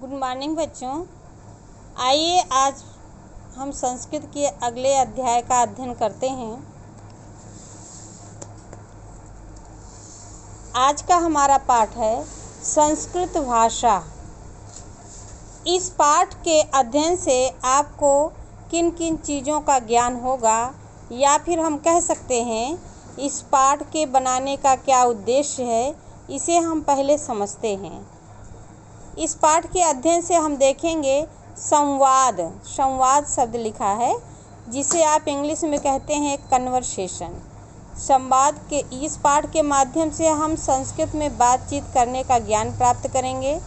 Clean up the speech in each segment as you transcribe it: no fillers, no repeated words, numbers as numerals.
Good morning बच्चों। आइए आज हम संस्कृत के अगले अध्याय का अध्ययन करते हैं। आज का हमारा पाठ है संस्कृत भाषा। इस पाठ के अध्ययन से आपको किन किन चीज़ों का ज्ञान होगा, या फिर हम कह सकते हैं इस पाठ के बनाने का क्या उद्देश्य है, इसे हम पहले समझते हैं। इस पाठ के अध्ययन से हम देखेंगे संवाद। संवाद शब्द लिखा है जिसे आप इंग्लिश में कहते हैं कन्वर्सेशन। संवाद के इस पाठ के माध्यम से हम संस्कृत में बातचीत करने का ज्ञान प्राप्त करेंगे।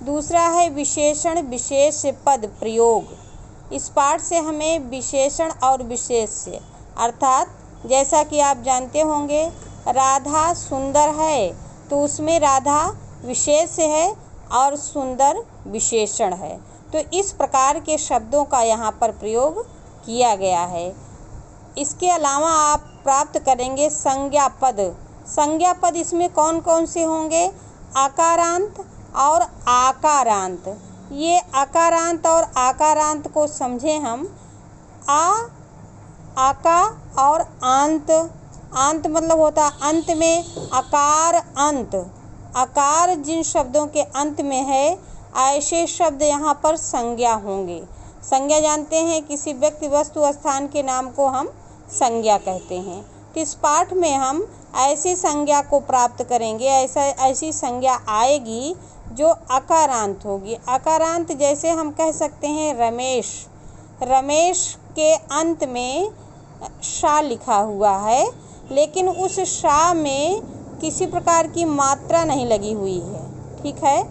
दूसरा है विशेषण विशेष पद प्रयोग। इस पाठ से हमें विशेषण और विशेष्य अर्थात जैसा कि आप जानते होंगे राधा सुंदर है तो उसमें राधा विशेष्य है और सुंदर विशेषण है। तो इस प्रकार के शब्दों का यहाँ पर प्रयोग किया गया है। इसके अलावा आप प्राप्त करेंगे संज्ञा पद। संज्ञा पद इसमें कौन कौन से होंगे? आकारांत और आकारांत। ये आकारांत और आकारांत को समझें हम। आका और आंत। आंत मतलब होता है अंत में, आकार अंत। आकार जिन शब्दों के अंत में है ऐसे शब्द यहाँ पर संज्ञा होंगे। संज्ञा जानते हैं, किसी व्यक्ति वस्तु स्थान के नाम को हम संज्ञा कहते हैं। तो इस पाठ में हम ऐसी संज्ञा को प्राप्त करेंगे, ऐसी संज्ञा आएगी जो आकारांत होगी। आकारांत जैसे हम कह सकते हैं रमेश। रमेश के अंत में शा लिखा हुआ है, लेकिन उस शा में किसी प्रकार की मात्रा नहीं लगी हुई है। ठीक है,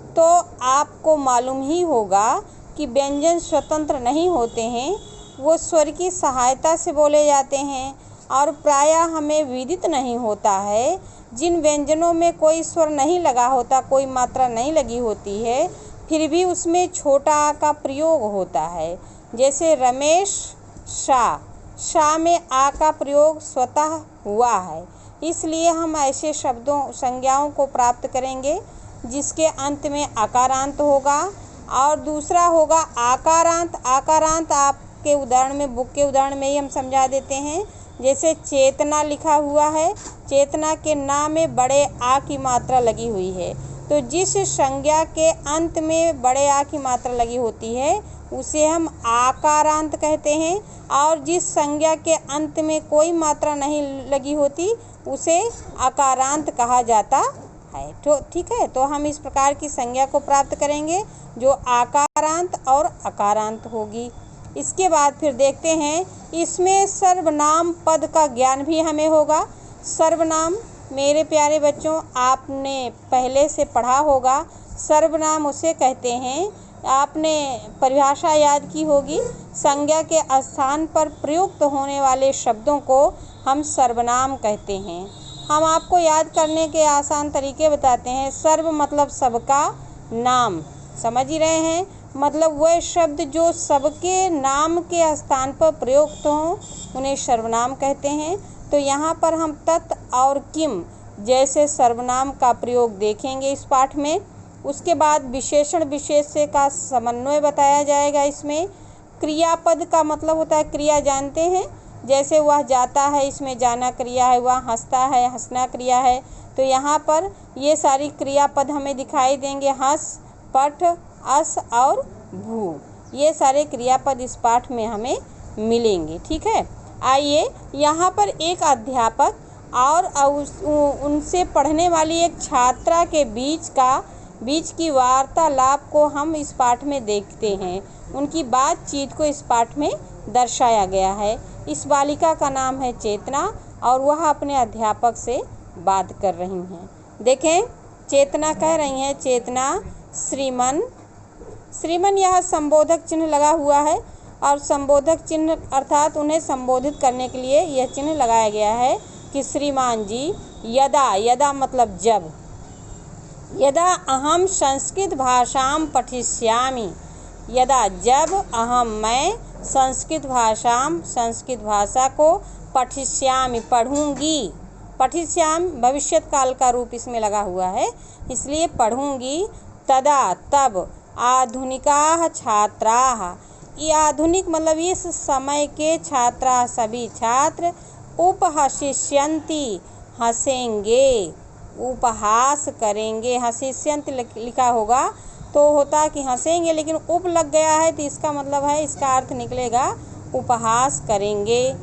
तो आपको मालूम ही होगा कि व्यंजन स्वतंत्र नहीं होते हैं, वो स्वर की सहायता से बोले जाते हैं। और प्रायः हमें विदित नहीं होता है जिन व्यंजनों में कोई स्वर नहीं लगा होता, कोई मात्रा नहीं लगी होती है, फिर भी उसमें छोटा आ का प्रयोग होता है। जैसे रमेश शा, शा में आ का प्रयोग स्वतः हुआ है। इसलिए हम ऐसे शब्दों संज्ञाओं को प्राप्त करेंगे जिसके अंत में आकारांत होगा। और दूसरा होगा आकारांत। आकारांत आपके उदाहरण में, बुक के उदाहरण में ही हम समझा देते हैं। जैसे चेतना लिखा हुआ है, चेतना के ना में बड़े आ की मात्रा लगी हुई है। तो जिस संज्ञा के अंत में बड़े आ की मात्रा लगी होती है उसे हम आकारांत कहते हैं, और जिस संज्ञा के अंत में कोई मात्रा नहीं लगी होती उसे आकारांत कहा जाता है। तो ठीक है, तो हम इस प्रकार की संज्ञा को प्राप्त करेंगे जो आकारांत और अकारांत होगी। इसके बाद फिर देखते हैं इसमें सर्वनाम पद का ज्ञान भी हमें होगा। सर्वनाम मेरे प्यारे बच्चों आपने पहले से पढ़ा होगा। सर्वनाम उसे कहते हैं, आपने परिभाषा याद की होगी, संज्ञा के स्थान पर प्रयुक्त होने वाले शब्दों को हम सर्वनाम कहते हैं। हम आपको याद करने के आसान तरीके बताते हैं। सर्व मतलब सबका, नाम समझ ही रहे हैं, मतलब वह शब्द जो सबके नाम के स्थान पर प्रयुक्त हों उन्हें सर्वनाम कहते हैं। तो यहाँ पर हम तत् और किम जैसे सर्वनाम का प्रयोग देखेंगे इस पाठ में। उसके बाद विशेषण विशेष्य का समन्वय बताया जाएगा। इसमें क्रियापद का मतलब होता है क्रिया, जानते हैं, जैसे वह जाता है, इसमें जाना क्रिया है, वह हंसता है, हंसना क्रिया है। तो यहाँ पर ये सारी क्रियापद हमें दिखाई देंगे, हंस, पठ, अस और भू। ये सारे क्रियापद इस पाठ में हमें मिलेंगे। ठीक है, आइए यहाँ पर एक अध्यापक और उनसे पढ़ने वाली एक छात्रा के बीच की वार्तालाप को हम इस पाठ में देखते हैं। उनकी बातचीत को इस पाठ में दर्शाया गया है। इस बालिका का नाम है चेतना और वह अपने अध्यापक से बात कर रही हैं। देखें, चेतना कह रही हैं, चेतना श्रीमन। श्रीमन यह संबोधक चिन्ह लगा हुआ है, और संबोधक चिन्ह अर्थात उन्हें संबोधित करने के लिए यह चिन्ह लगाया गया है कि श्रीमान जी। यदा, यदा मतलब जब। यदा अहम संस्कृत भाषां पठिष्यामि। यदा जब अहम मैं संस्कृत भाषा को पठिष्यामि पढ़ूंगी। पठिष्यामि भविष्यत काल का रूप इसमें लगा हुआ है, इसलिए पढ़ूंगी। तदा तब आधुनिकाः छात्राः। ये आधुनिक मतलब इस समय के छात्रा सभी छात्र उपहसिष्यन्ति हंसेंगे, उपहास करेंगे। हसिष्यन्ति लिखा होगा तो होता कि हंसेंगे, लेकिन उप लग गया है तो इसका मतलब है, इसका अर्थ निकलेगा उपहास करेंगे।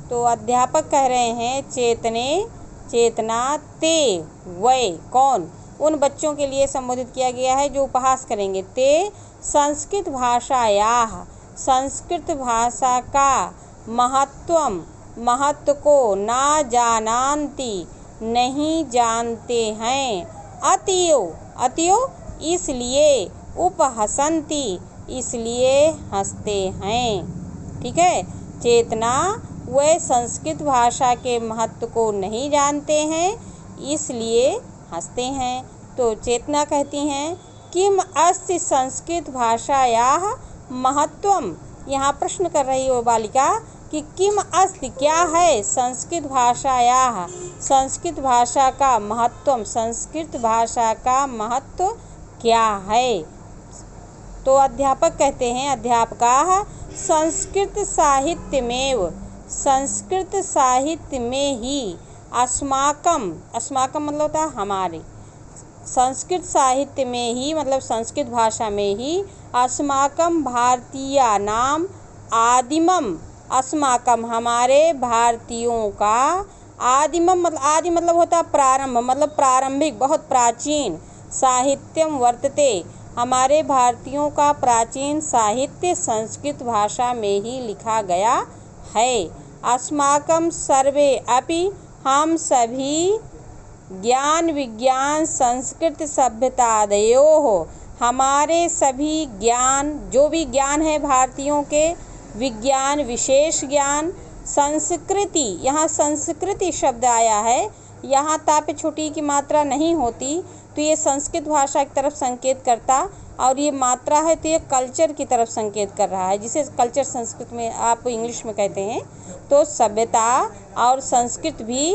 तो अध्यापक कह रहे हैं चेतने, चेतना ते वै, कौन, उन बच्चों के लिए संबोधित किया गया है जो उपहास करेंगे। ते संस्कृत भाषायाः, संस्कृत भाषा का महत्व को ना जानन्ति, नहीं जानते हैं। अतएव इसलिए, उपहसन्ति इसलिए हंसते हैं। ठीक है, चेतना वे संस्कृत भाषा के महत्व को नहीं जानते हैं इसलिए हंसते हैं। तो चेतना कहती हैं किम अस्ति संस्कृत भाषायाः महत्वम। यहाँ प्रश्न कर रही हो बालिका कि किम अस्ति क्या है संस्कृत भाषायाः, संस्कृत भाषा का महत्वम, संस्कृत भाषा का महत्व क्या है। तो अध्यापक कहते हैं, अध्यापकाः संस्कृत साहित्यमेव, संस्कृत साहित्य में ही अस्माकं मतलब होता है हमारे, संस्कृत साहित्य में ही मतलब संस्कृत भाषा में ही अस्माकं भारतीयानाम आदिमम, अस्माकं हमारे भारतीयों का, आदिमम मतलब आदि मतलब होता है प्रारंभ, मतलब प्रारंभिक, बहुत प्राचीन, साहित्यम वर्तते हमारे भारतीयों का प्राचीन साहित्य संस्कृत भाषा में ही लिखा गया है। अस्माकं सर्वे अपि हम सभी ज्ञान विज्ञान संस्कृत सभ्यतादयोः, हमारे सभी ज्ञान, जो भी ज्ञान है भारतीयों के, विज्ञान विशेष ज्ञान, संस्कृति, यहाँ संस्कृति शब्द आया है, यहाँ ता पे छोटी की मात्रा नहीं होती तो ये संस्कृत भाषा की तरफ संकेत करता, और ये मात्रा है तो ये कल्चर की तरफ संकेत कर रहा है, जिसे कल्चर संस्कृत में आप इंग्लिश में कहते हैं। तो सभ्यता और संस्कृत भी,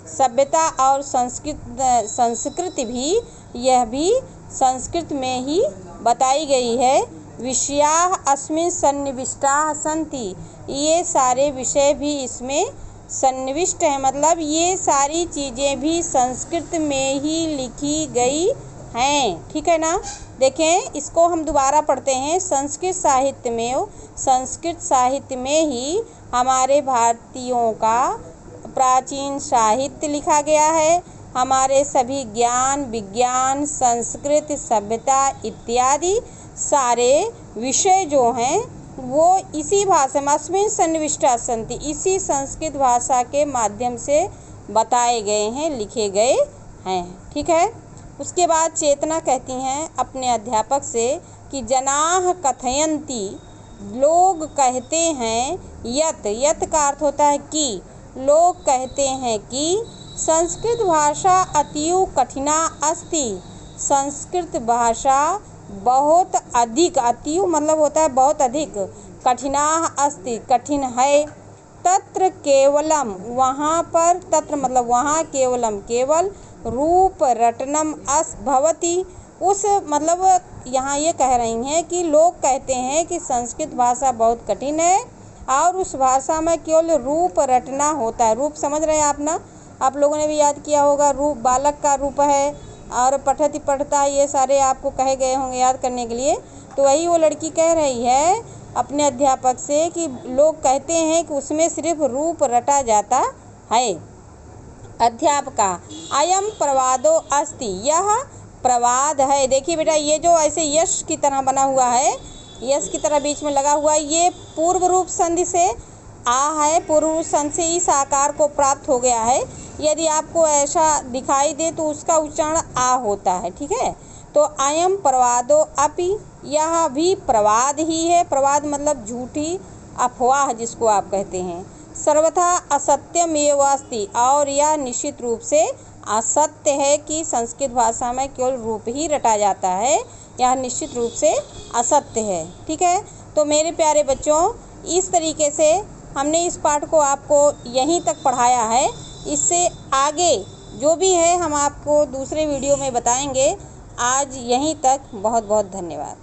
सभ्यता और संस्कृति भी, यह भी संस्कृत में ही बताई गई है। विषयाः अस्मिन् सन्निविष्टाः सन्ति, ये सारे विषय भी इसमें सन्निविष्ट है, मतलब ये सारी चीज़ें भी संस्कृत में ही लिखी गई हैं। ठीक है ना, देखें इसको हम दोबारा पढ़ते हैं। संस्कृत साहित्य में, संस्कृत साहित्य में ही हमारे भारतीयों का प्राचीन साहित्य लिखा गया है। हमारे सभी ज्ञान विज्ञान संस्कृत सभ्यता इत्यादि सारे विषय जो हैं वो इसी भाषा में अस्मिन् सन्निविष्टा सन्ति, इसी संस्कृत भाषा के माध्यम से बताए गए हैं, लिखे गए हैं। ठीक है, उसके बाद चेतना कहती हैं अपने अध्यापक से कि जनाः कथयन्ति, लोग कहते हैं, यत का अर्थ होता है कि, लोग कहते हैं कि संस्कृत भाषा अतीव कठिना अस्ति, संस्कृत भाषा बहुत अधिक, अतीव मतलब होता है बहुत अधिक, कठिना अस्ति कठिन है। तत्र केवलम, वहाँ पर, तत्र मतलब वहाँ, केवलम केवल, रूप रटनम अस भवति, उस मतलब यहाँ ये कह रही हैं कि लोग कहते हैं कि संस्कृत भाषा बहुत कठिन है और उस भाषा में केवल रूप रटना होता है। रूप समझ रहे हैं आप ना, आप लोगों ने भी याद किया होगा, रूप बालक का रूप है और पठति पढ़ता, ये सारे आपको कहे गए होंगे याद करने के लिए। तो वही वो लड़की कह रही है अपने अध्यापक से कि लोग कहते हैं कि उसमें सिर्फ रूप रटा जाता है। अध्यापका अयम प्रवादो अस्ति, यह प्रवाद है। देखिए बेटा, ये जो ऐसे यश की तरह बना हुआ है, यश की तरह बीच में लगा हुआ है, ये पूर्व रूप संधि से आ है, पूर्व रूप संधि से इस आकार को प्राप्त हो गया है। यदि आपको ऐसा दिखाई दे तो उसका उच्चारण आ होता है। ठीक है, तो अयम प्रवादो अपि, यह भी प्रवाद ही है। प्रवाद मतलब झूठी अफवाह जिसको आप कहते हैं। सर्वथा असत्यमेव अस्ति, और यह निश्चित रूप से असत्य है कि संस्कृत भाषा में केवल रूप ही रटा जाता है, यह निश्चित रूप से असत्य है। ठीक है, तो मेरे प्यारे बच्चों, इस तरीके से हमने इस पाठ को आपको यहीं तक पढ़ाया है। इससे आगे जो भी है हम आपको दूसरे वीडियो में बताएंगे। आज यहीं तक। बहुत बहुत धन्यवाद।